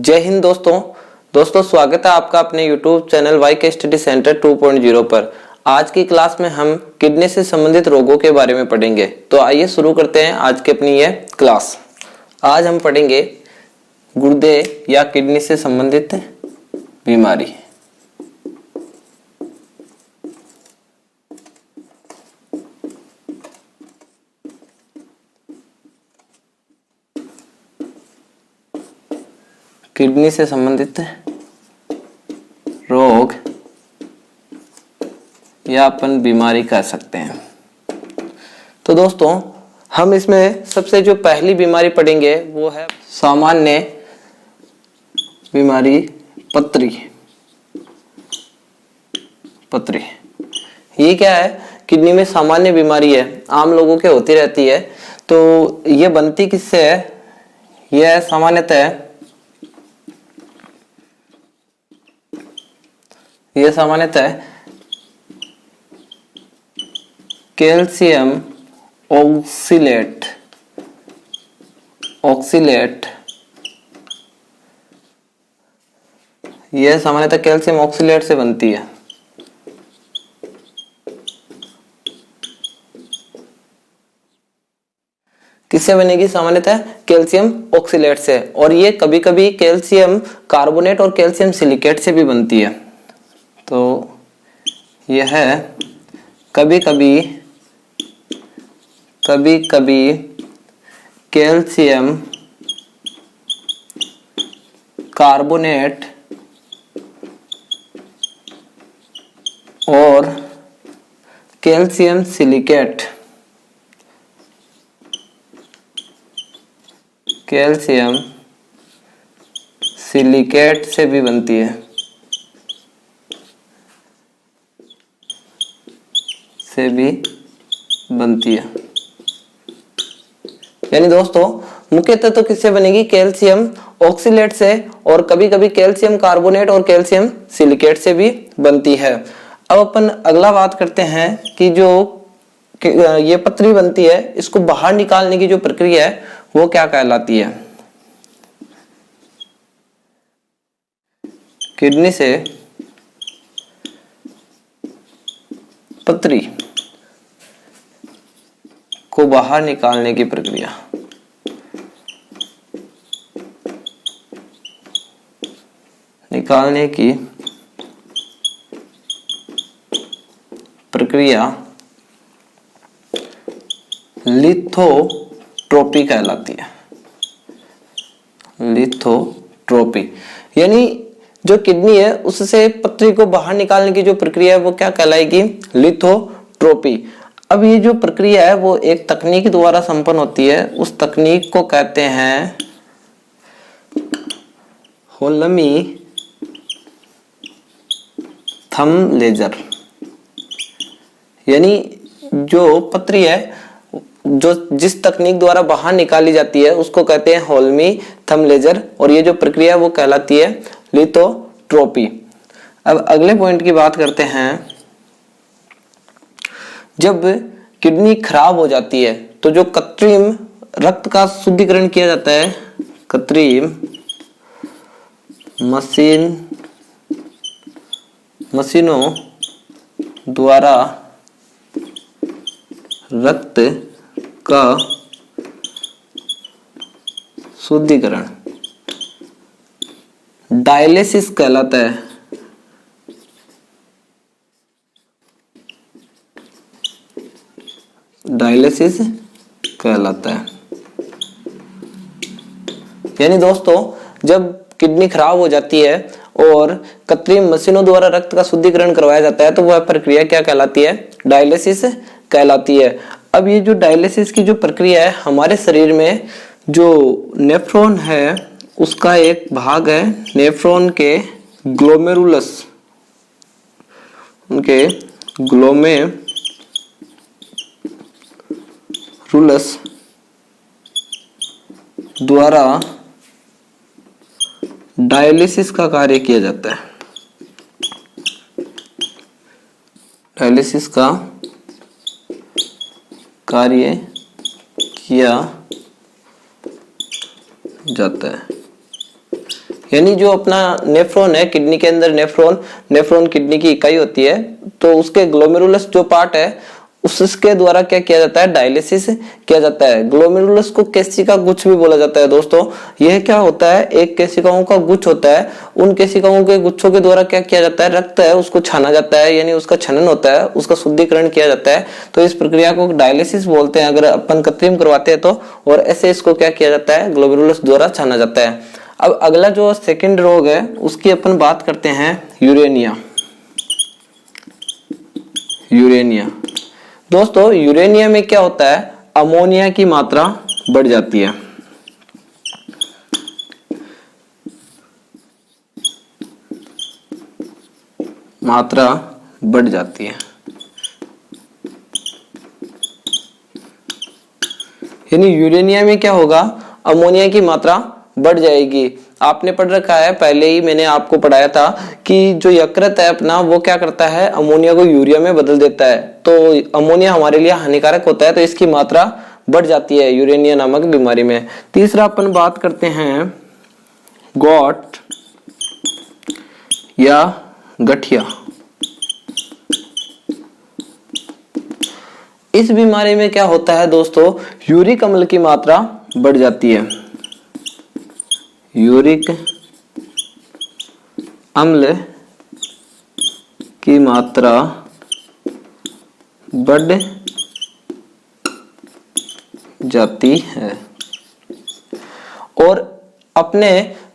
जय हिंद दोस्तों स्वागत है आपका अपने YouTube चैनल वाईके स्टडी सेंटर 2.0 पर। आज की क्लास में हम किडनी से संबंधित रोगों के बारे में पढ़ेंगे। तो आइए शुरू करते हैं आज की अपनी यह क्लास। आज हम पढ़ेंगे गुर्दे या किडनी से संबंधित बीमारी। किडनी से संबंधित रोग या अपन बीमारी कह सकते हैं। तो दोस्तों हम इसमें सबसे जो पहली बीमारी पढ़ेंगे वो है सामान्य बीमारी पथरी। ये क्या है? किडनी में सामान्य बीमारी है, आम लोगों के होती रहती है। तो ये बनती किससे है? यह सामान्यतः कैल्शियम ऑक्सीलेट यह सामान्यतः कैल्शियम ऑक्सीलेट से बनती है। किससे बनेगी? सामान्यतः कैल्शियम ऑक्सीलेट से। और ये कभी कभी कैल्शियम कार्बोनेट और कैल्शियम सिलिकेट से भी बनती है। तो यह कभी कभी कैल्शियम कार्बोनेट और कैल्शियम सिलिकेट से भी बनती है। यानी दोस्तों मुख्यतः तो किससे बनेगी? कैल्शियम ऑक्सीलेट से, और कभी कभी कैल्शियम कार्बोनेट और कैल्शियम सिलिकेट से भी बनती है। अब अपन अगला बात करते हैं कि जो ये पथरी बनती है, इसको बाहर निकालने की जो प्रक्रिया है वो क्या कहलाती है? किडनी से पथरी को बाहर निकालने की प्रक्रिया लिथोट्रोपी कहलाती है। लिथोट्रोपी यानी जो किडनी है उससे पथरी को बाहर निकालने की जो प्रक्रिया है वो क्या कहलाएगी? लिथोट्रोपी। अब ये जो प्रक्रिया है वो एक तकनीक द्वारा संपन्न होती है। उस तकनीक को कहते हैं होल्मी थंब लेजर। यानी जो पथरी है जो जिस तकनीक द्वारा बाहर निकाली जाती है उसको कहते हैं होल्मी थंब लेजर, और ये जो प्रक्रिया वो कहलाती है लिथोट्रोपी। अब अगले पॉइंट की बात करते हैं। जब किडनी खराब हो जाती है तो जो कृत्रिम रक्त का शुद्धिकरण किया जाता है, कृत्रिम मशीनों द्वारा रक्त का शुद्धिकरण डायलिसिस कहलाता है। यानी दोस्तों जब किडनी खराब हो जाती है और कृत्रिम मशीनों द्वारा रक्त का शुद्धिकरण करवाया जाता है तो वह प्रक्रिया क्या कहलाती है? डायलिसिस कहलाती है। अब ये जो डायलिसिस की जो प्रक्रिया है, हमारे शरीर में जो नेफ्रॉन है उसका एक भाग है नेफ्रॉन के ग्लोमेरुलस, उनके ग्लोमेरुलस द्वारा डायलिसिस का कार्य किया जाता है। डायलिसिस का कार्य किया जाता है। यानी जो अपना नेफ्रॉन है, किडनी के अंदर नेफ्रॉन किडनी की इकाई होती है, तो उसके ग्लोमेरुलस जो पार्ट है उसके द्वारा क्या किया जाता है, डायलिसिस किया जाता है। ग्लोमेरुलस को केशिका गुच्छ भी बोला जाता है दोस्तों। यह क्या होता है, एक केशिकाओं का गुच्छ होता है, उन केशिकाओं के गुच्छों के द्वारा क्या किया जाता है, रक्त है उसको छाना जाता है, यानी उसका छनन होता है, उसका शुद्धिकरण किया जाता है। तो इस प्रक्रिया को डायलिसिस बोलते हैं अगर अपन कृत्रिम करवाते हैं तो। और ऐसे इसको क्या किया जाता है, ग्लोमेरुलस द्वारा छाना जाता है। अब अगला जो सेकंड रोग है उसकी अपन बात करते हैं, यूरेनिया। दोस्तों यूरेनिया में क्या होता है, अमोनिया की मात्रा बढ़ जाती है। मात्रा बढ़ जाती है, यानी यूरेनिया में क्या होगा, अमोनिया की मात्रा बढ़ जाएगी। आपने पढ़ रखा है, पहले ही मैंने आपको पढ़ाया था कि जो यकृत है अपना वो क्या करता है, अमोनिया को यूरिया में बदल देता है। तो अमोनिया हमारे लिए हानिकारक होता है, तो इसकी मात्रा बढ़ जाती है यूरेनिया नामक बीमारी में। तीसरा अपन बात करते हैं गॉट या गठिया। इस बीमारी में क्या होता है दोस्तों, यूरिक अम्ल की मात्रा बढ़ जाती है। यूरिक अम्ल की मात्रा बढ़ जाती है और अपने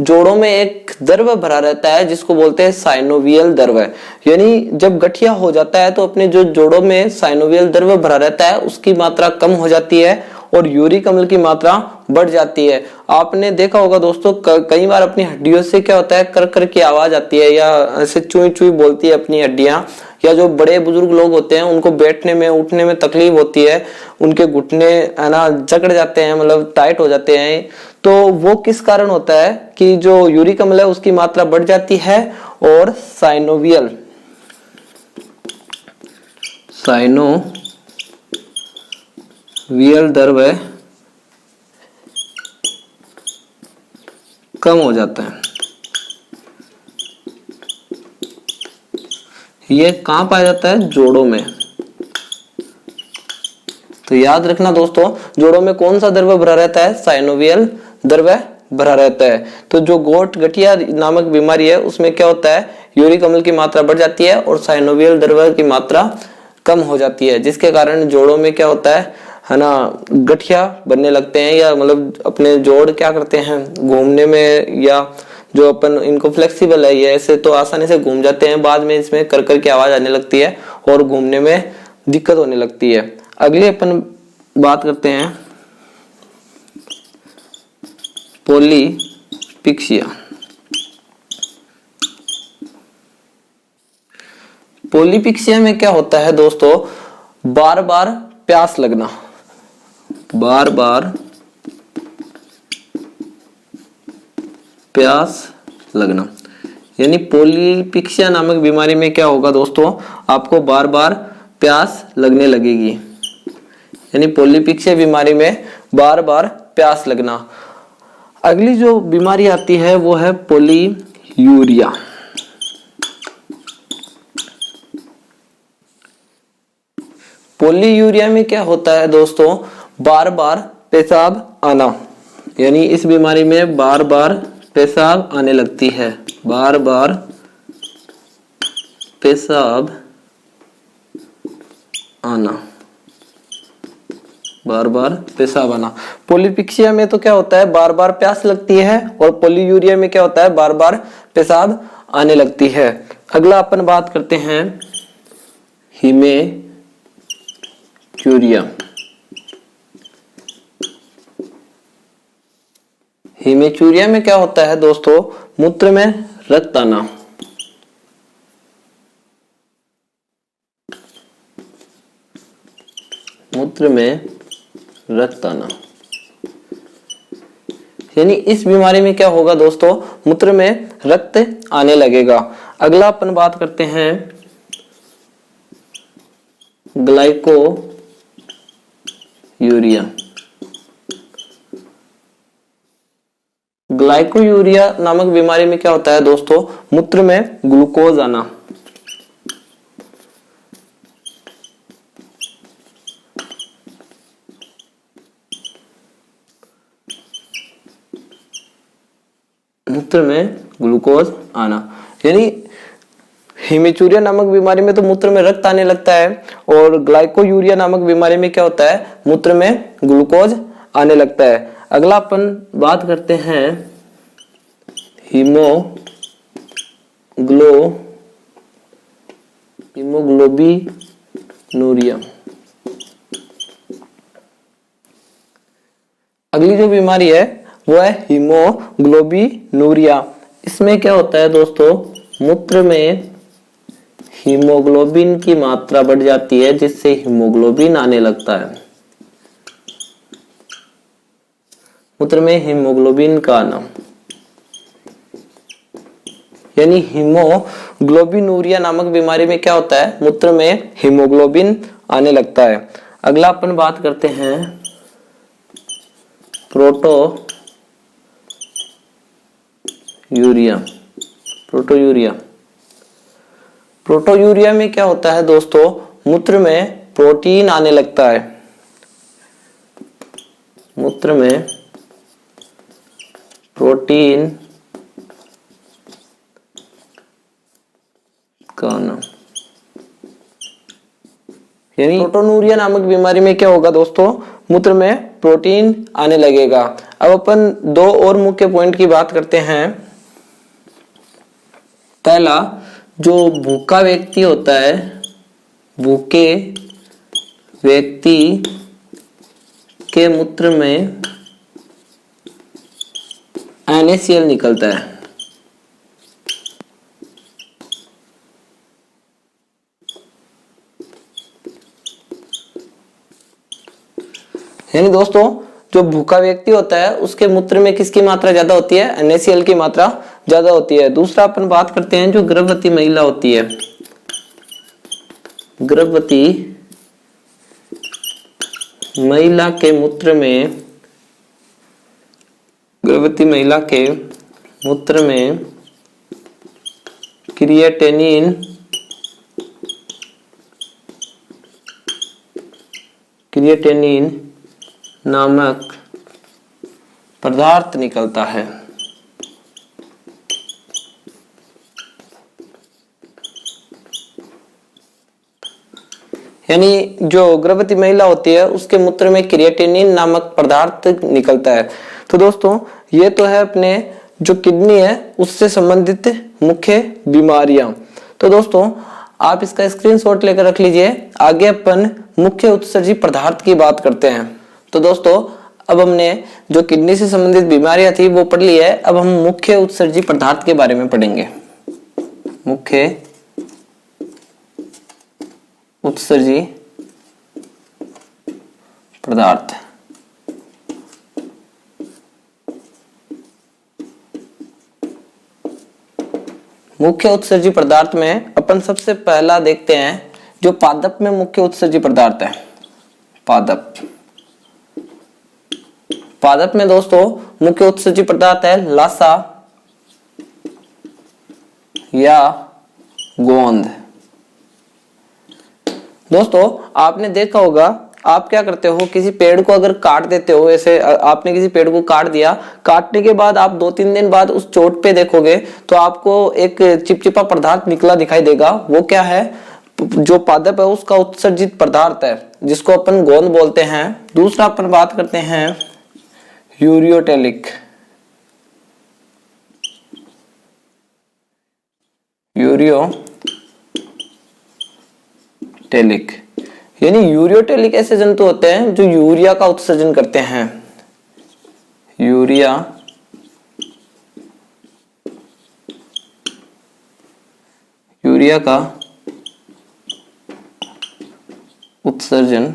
जोड़ों में एक द्रव भरा रहता है जिसको बोलते हैं साइनोवियल द्रव। यानी जब गठिया हो जाता है तो अपने जो जोड़ों में साइनोवियल द्रव भरा रहता है उसकी मात्रा कम हो जाती है और यूरिक अम्ल की मात्रा बढ़ जाती है। आपने देखा होगा दोस्तों, कई बार अपनी हड्डियों से क्या होता है, कर कर की आवाज आती है या ऐसे चुई चुई बोलती है अपनी हड्डियां। या जो बड़े बुजुर्ग लोग होते हैं उनको बैठने में उठने में तकलीफ होती है, उनके घुटने है ना जकड़ जाते हैं, मतलब टाइट हो जाते हैं। तो वो किस कारण होता है कि जो यूरिक अम्ल है उसकी मात्रा बढ़ जाती है और साइनोवियल द्रव कम हो जाता है। ये कहां पाया जाता है, जोड़ों में। तो याद रखना दोस्तों, जोड़ों में कौन सा द्रव भरा रहता है, साइनोवियल द्रव भरा रहता है। तो जो गोट गठिया नामक बीमारी है उसमें क्या होता है, यूरिक अम्ल की मात्रा बढ़ जाती है और साइनोवियल द्रव की मात्रा कम हो जाती है, जिसके कारण जोड़ों में क्या होता है ना, गठिया बनने लगते हैं। या मतलब अपने जोड़ क्या करते हैं, घूमने में, या जो अपन इनको फ्लेक्सिबल है ये ऐसे तो आसानी से घूम जाते हैं, बाद में इसमें कर कर की आवाज आने लगती है और घूमने में दिक्कत होने लगती है। अगले अपन बात करते हैं पोलीपिक्सिया। पोलीपिक्सिया में क्या होता है दोस्तों, बार बार प्यास लगना। बार बार प्यास लगना, यानी पोलीपिक्सिया नामक बीमारी में क्या होगा दोस्तों, आपको बार बार प्यास लगने लगेगी। यानी पोलीपिक्सिया बीमारी में बार बार प्यास लगना। अगली जो बीमारी आती है वो है पोलीयूरिया। पोलीयूरिया में क्या होता है दोस्तों, बार बार पेशाब आना। यानी इस बीमारी में बार बार पेशाब आने लगती है। बार बार पेशाब आना, बार बार पेशाब आना। पोलीपिक्सिया में तो क्या होता है, बार बार प्यास लगती है, और पोलीयूरिया में क्या होता है, बार बार पेशाब आने लगती है। अगला अपन बात करते हैं हिमेचूरिया। हिमेचूरिया में क्या होता है दोस्तों, मूत्र में रक्त आना। मूत्र में रक्त आना, यानी इस बीमारी में क्या होगा दोस्तों, मूत्र में रक्त आने लगेगा। अगला अपन बात करते हैं ग्लाइकोयूरिया। ग्लाइकोयूरिया नामक बीमारी में क्या होता है दोस्तों, मूत्र में ग्लूकोज आना। मूत्र में ग्लूकोज आना, यानी हेमेचूरिया नामक बीमारी में तो मूत्र में रक्त आने लगता है, और ग्लाइकोयूरिया नामक बीमारी में क्या होता है, मूत्र में ग्लूकोज आने लगता है। अगला अपन बात करते हैं हीमोग्लोबिनूरिया। अगली जो बीमारी है वो है हीमोग्लोबिनूरिया। इसमें क्या होता है दोस्तों, मूत्र में हीमोग्लोबिन की मात्रा बढ़ जाती है, जिससे हीमोग्लोबिन आने लगता है। मूत्र में हीमोग्लोबिन का आना, यानी हीमोग्लोबिनूरिया नामक बीमारी में क्या होता है, मूत्र में हीमोग्लोबिन आने लगता है। अगला अपन बात करते हैं प्रोटोयूरिया में क्या होता है दोस्तों, मूत्र में प्रोटीन आने लगता है। मूत्र में प्रोटीन का आना, यानी प्रोटोनूरिया नामक बीमारी में क्या होगा दोस्तों, मूत्र में प्रोटीन आने लगेगा। अब अपन दो और मुख्य पॉइंट की बात करते हैं। पहला, जो भूखा व्यक्ति होता है, भूखे व्यक्ति के मूत्र में NaCl निकलता है। यानी दोस्तों जो भूखा व्यक्ति होता है उसके मूत्र में किसकी मात्रा ज्यादा होती है, NaCl की मात्रा ज्यादा होती है। दूसरा अपन बात करते हैं जो गर्भवती महिला होती है। गर्भवती महिला के मूत्र में क्रिएटिनिन नामक पदार्थ निकलता है। यानी जो गर्भवती महिला होती है उसके मूत्र में क्रिएटिनिन नामक पदार्थ निकलता है। तो दोस्तों ये तो है अपने जो किडनी है उससे संबंधित मुख्य बीमारियां। तो दोस्तों आप इसका स्क्रीनशॉट लेकर रख लीजिए। आगे अपन मुख्य उत्सर्जी पदार्थ की बात करते हैं। तो दोस्तों अब हमने जो किडनी से संबंधित बीमारियां थी वो पढ़ ली है। अब हम मुख्य उत्सर्जी पदार्थ के बारे में पढ़ेंगे। मुख्य उत्सर्जी पदार्थ। मुख्य उत्सर्जी पदार्थ में अपन सबसे पहला देखते हैं जो पादप में मुख्य उत्सर्जी पदार्थ है। पादप में दोस्तों मुख्य उत्सर्जी पदार्थ है लासा या गोंद। दोस्तों आपने देखा होगा, आप क्या करते हो, किसी पेड़ को अगर काट देते हो, ऐसे आपने किसी पेड़ को काट दिया, काटने के बाद आप 2-3 दिन बाद उस चोट पे देखोगे तो आपको एक चिपचिपा पदार्थ निकला दिखाई देगा। वो क्या है, जो पादप है उसका उत्सर्जित पदार्थ है जिसको अपन गोंद बोलते हैं। दूसरा अपन बात करते हैं यूरियोटेलिक। यानी यूरियोटेलिक ऐसे जंतु होते हैं जो यूरिया का उत्सर्जन करते हैं। यूरिया का उत्सर्जन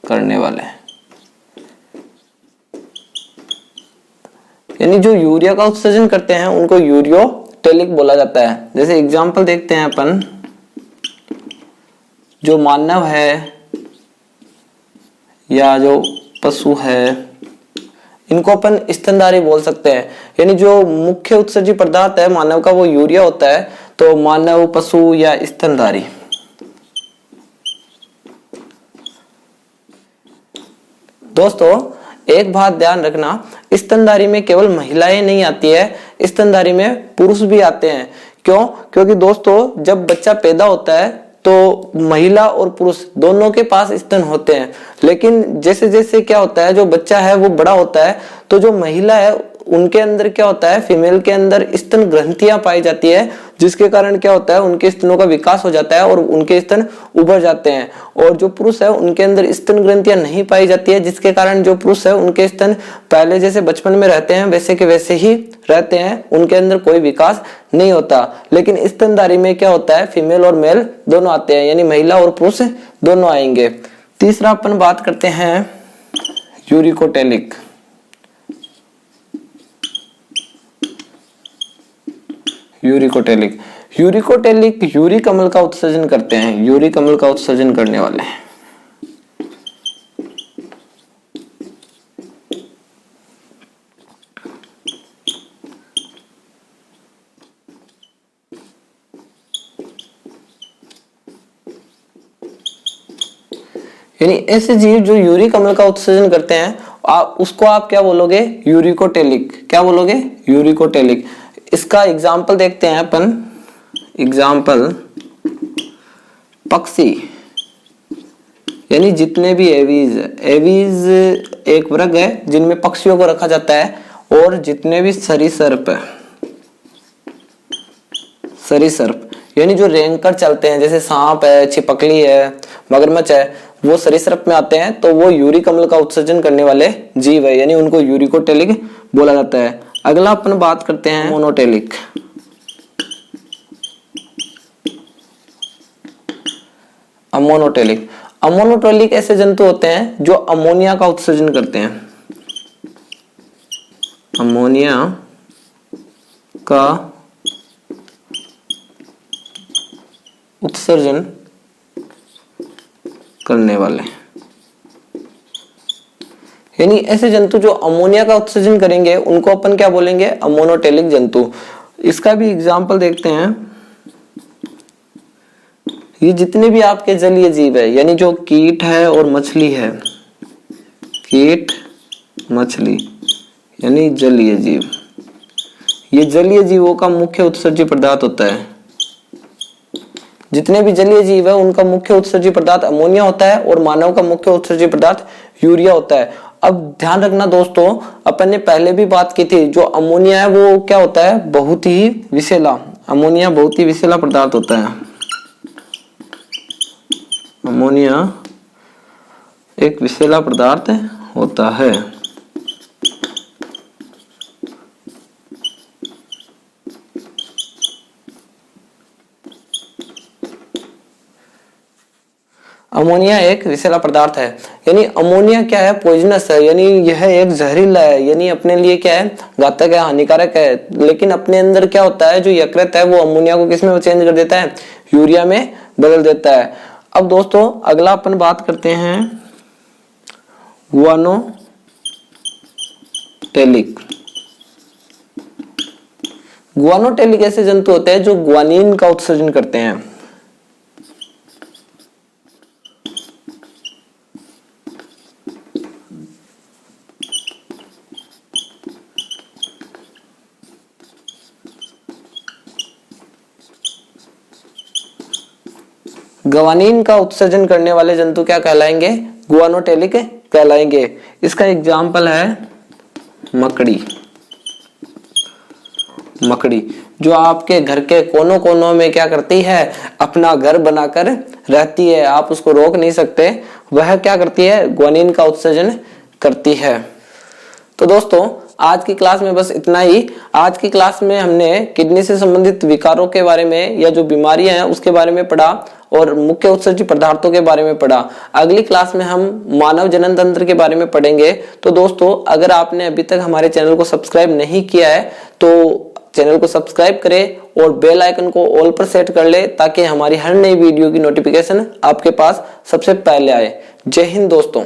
करने वाले, यानी जो यूरिया का उत्सर्जन करते हैं उनको यूरियोटेलिक बोला जाता है। जैसे एग्जांपल देखते हैं अपन, जो मानव है या जो पशु है इनको अपन स्तनधारी बोल सकते हैं। यानी जो मुख्य उत्सर्जी पदार्थ है मानव का वो यूरिया होता है। तो मानव, पशु या स्तनधारी। दोस्तों एक बात ध्यान रखना, स्तनधारी में केवल महिलाएं नहीं आती है, स्तनधारी में पुरुष भी आते हैं। क्यों? क्योंकि दोस्तों जब बच्चा पैदा होता है तो महिला और पुरुष दोनों के पास स्तन होते हैं, लेकिन जैसे जैसे क्या होता है, जो बच्चा है वो बड़ा होता है तो जो महिला है उनके अंदर क्या होता है, फीमेल के अंदर स्तन ग्रंथियां पाई जाती है, जिसके कारण क्या होता है, उनके स्तनों का विकास हो जाता है और उनके स्तन उभर जाते हैं। और जो पुरुष है उनके अंदर स्तन ग्रंथियां नहीं पाई जाती है, जिसके कारण जो पुरुष है उनके स्तन पहले जैसे बचपन में रहते हैं वैसे के वैसे ही रहते हैं, उनके अंदर कोई विकास नहीं होता। लेकिन स्तनधारी में क्या होता है, फीमेल और मेल दोनों आते हैं, यानी महिला और पुरुष दोनों आएंगे। तीसरा अपन बात करते हैं यूरिकोटेलिक। यूरिकोटेलिक यूरी कमल का उत्सर्जन करते हैं, यूरी कमल का उत्सर्जन करने वाले हैं। यानी ऐसे जीव जो यूरी कमल का उत्सर्जन करते हैं उसको आप क्या बोलोगे, यूरिकोटेलिक। क्या बोलोगे, यूरिकोटेलिक। इसका एग्जाम्पल देखते हैं अपन। एग्जाम्पल पक्षी, यानी जितने भी एवीज, एवीज एक वर्ग है जिनमें पक्षियों को रखा जाता है, और जितने भी सरीसृप है, सरीसृप यानी जो रेंगकर चलते हैं, जैसे सांप है, छिपकली है, मगरमच्छ है, वो सरीसृप में आते हैं, तो वो यूरी कमल का उत्सर्जन करने वाले जीव है, यानी उनको यूरिकोटेलिक बोला जाता है। अगला अपन बात करते हैं मोनोटेलिक। अमोनोटेलिक। अमोनोटेलिक ऐसे जंतु होते हैं जो अमोनिया का उत्सर्जन करते हैं, अमोनिया का उत्सर्जन करने वाले। यानी ऐसे जंतु जो अमोनिया का उत्सर्जन करेंगे उनको अपन क्या बोलेंगे, अमोनोटेलिक जंतु। इसका भी एग्जाम्पल देखते हैं। ये जितने भी आपके जलीय जीव है, यानी जो कीट है और मछली है, कीट, मछली यानी जलीय जीव, ये जलीय जीवों का मुख्य उत्सर्जी पदार्थ होता है। जितने भी जलीय जीव है उनका मुख्य उत्सर्जी पदार्थ अमोनिया होता है और मानव का मुख्य उत्सर्जी पदार्थ यूरिया होता है। अब ध्यान रखना दोस्तों, अपन ने पहले भी बात की थी, जो अमोनिया है वो क्या होता है, बहुत ही विषैला। अमोनिया बहुत ही विषैला पदार्थ होता है। अमोनिया एक विषैला पदार्थ होता है। अमोनिया एक विषैला पदार्थ है, यानी अमोनिया क्या है, पॉइजनस है, यानी यह एक जहरीला है, यानी अपने लिए क्या है, घातक है, हानिकारक है। लेकिन अपने अंदर क्या होता है, जो यकृत है वो अमोनिया को किसमें चेंज कर देता है, यूरिया में बदल देता है। अब दोस्तों अगला अपन बात करते हैं गुआनोटेलिक। गुआनोटेलिक ऐसे जंतु होते हैं जो गुआनिन का उत्सर्जन करते हैं। ग्वानिन का उत्सर्जन करने वाले जंतु क्या कहलाएंगे, गुआनोटेलिक कहलाएंगे। इसका एग्जाम्पल है मकड़ी। मकड़ी जो आपके घर के कोनों कोनों में क्या करती है, अपना घर बनाकर रहती है, आप उसको रोक नहीं सकते। वह क्या करती है, ग्वानिन का उत्सर्जन करती है। तो दोस्तों आज की क्लास में बस इतना ही। आज की क्लास में हमने किडनी से संबंधित विकारों के बारे में या जो बीमारियां हैं उसके बारे में पढ़ा और मुख्य उत्सर्जी पदार्थों के बारे में पढ़ा। अगली क्लास में हम मानव जनन तंत्र के बारे में पढ़ेंगे। तो दोस्तों अगर आपने अभी तक हमारे चैनल को सब्सक्राइब नहीं किया है तो चैनल को सब्सक्राइब करें और बेल आइकन को ऑल पर सेट कर ले, ताकि हमारी हर नई वीडियो की नोटिफिकेशन आपके पास सबसे पहले आए। जय हिंद दोस्तों।